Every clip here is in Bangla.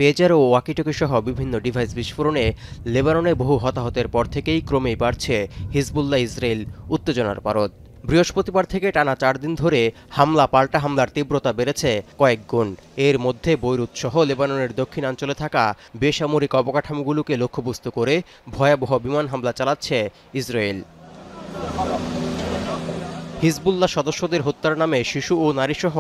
পেজার ও ওয়াকিটকি সহ বিভিন্ন ডিভাইস বিস্ফোরণে লেবাননে বহু হতাহতের পর থেকেই ক্রমেই বাড়ছে হিজবুল্লাহ ইসরায়েল উত্তেজনার পারদ। বৃহস্পতিবার থেকে টানা 4 দিন ধরে হামলা পাল্টা হামলার তীব্রতা বেড়েছে কয়েক গুণ। এর মধ্যে বৈরুত সহ লেবাননের দক্ষিণাঞ্চলে থাকা বেসামরিক অবকাঠামোগুলোকে লক্ষ্যবস্তু করে ভয়াবহ বিমান হামলা চালাচ্ছে ইসরায়েল। হিজবুল্লাহ সদস্যদের হত্যার নামে শিশু ও নারীসহ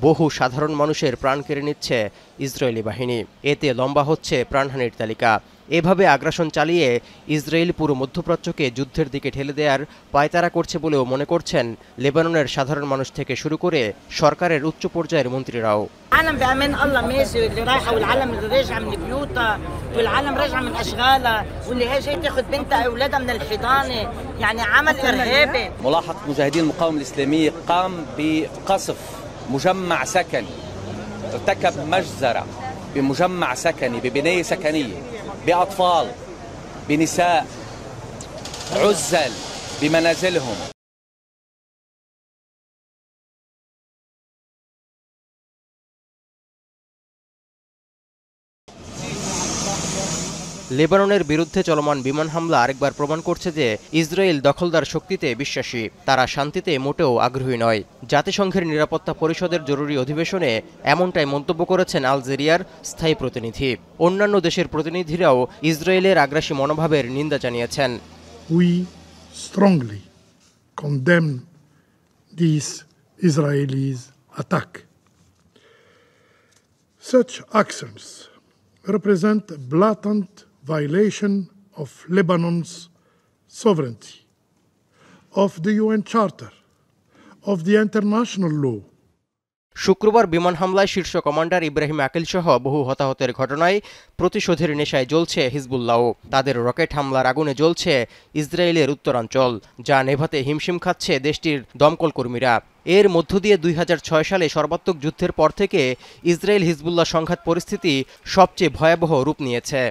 বহু সাধারণ মানুষের প্রাণ কেড়ে নিচ্ছে ইসরায়েলি বাহিনী। এতে লম্বা হচ্ছে প্রাণহানির তালিকা। এভাবে আগ্রাসন চালিয়ে ইসরায়েল পুরো মধ্যপ্রাচ্যকে যুদ্ধের দিকে ঠেলে দেওয়ার পায়তারা করছে বলেও মনে করছেন লেবাননের সাধারণ মানুষ থেকে শুরু করে সরকারের উচ্চ পর্যায়ের মন্ত্রীরাও। العالم بامان الله ماشي اللي رايحه والعالم اللي راجعه من بيوتها والعالم راجعه من اشغالها واللي هي جاي تاخذ بنتها اولادها من الحضانه يعني عمل ارهابي. ملاحق مجاهدين المقاومه الاسلاميه قام بقصف مجمع سكني، ارتكب مجزره بمجمع سكني ببنايه سكنيه باطفال بنساء عزل بمنازلهم। লেবাননের বিরুদ্ধে চলমান বিমান হামলা আরেকবার প্রমাণ করছে যে ইসরায়েল দখলদার শক্তিতে বিশ্বাসী, তারা শান্তিতে মোটেও আগ্রহী নয়। জাতিসংঘের নিরাপত্তা পরিষদের জরুরি অধিবেশনে এমনটাই মন্তব্য করেছেন আলজেরিয়ার স্থায়ী প্রতিনিধি। অন্যান্য দেশের প্রতিনিধিরাও ইসরায়েলের আগ্রাসী মনোভাবের নিন্দা জানিয়েছেন। We strongly condemn this Israelis attack. Such actions represent a blatant violation of Lebanon's sovereignty, of the UN Charter, of the international law. শুক্রবার বিমান হামলায় শীর্ষ কমান্ডার ইব্রাহিম আকিল সহ বহু হতাহতের ঘটনায় প্রতিশোধের নেশায় জ্বলছে হিজবুল্লাহ। তাদের রকেট হামলার আগুনে জ্বলছে ইসরায়েলের উত্তরাঞ্চল, যা নেভাতে হিমশিম খাচ্ছে দেশটির দমকল কর্মীরা। এর মধ্য দিয়ে 2006 সালে সর্বাত্মক যুদ্ধের পর থেকে ইসরায়েল হিজবুল্লাহ সংঘাত পরিস্থিতি সবচেয়ে ভয়াবহ রূপ নিয়েছে।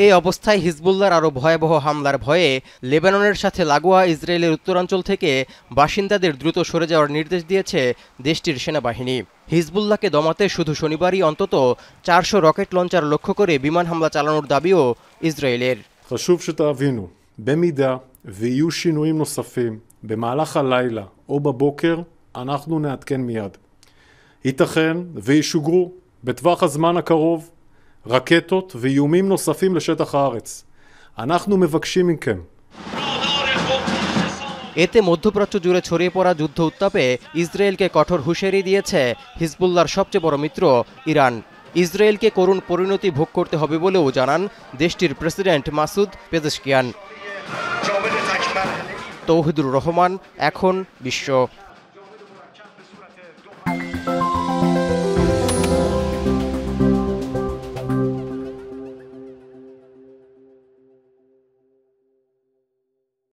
এই অবস্থায় হিজবুল্লাহর আরও ভয়াবহ হামলার ভয়ে লেবাননের সাথে লাগোয়া ইসরায়েলের উত্তরাঞ্চল থেকে বাসিন্দাদের দ্রুত সরে যাওয়ার নির্দেশ দিয়েছে দেশটির সেনাবাহিনী। হিজবুল্লাহকে দমাতে শুধু শনিবারই অন্তত 400 রকেট লঞ্চার লক্ষ্য করে বিমান হামলা চালানোর দাবিও ইসরায়েলের। חשוב שתבינו, במידה ויהיו שינויים נוספים במהלך הלילה או בבוקר, אנחנו נעדכן מיד. ייתכן וישוגרו בטווח הזמן הקרוב רקטות ואיומים נוספים לשטח הארץ. אנחנו מבקשים מכם. এতে মধ্যপ্রাচ্য জুড়ে ছড়িয়ে পড়া যুদ্ধ উত্তাপে ইসরায়েলকে কঠোর হুঁশিয়ারি দিয়েছে হিজবুল্লাহর সবচেয়ে বড় মিত্র ইরান। ইসরায়েলকে করুণ পরিণতি ভোগ করতে হবে বলেও জানান দেশটির president Masoud Pezeshkian. Touhidur Rahman, এখন বিশ্ব।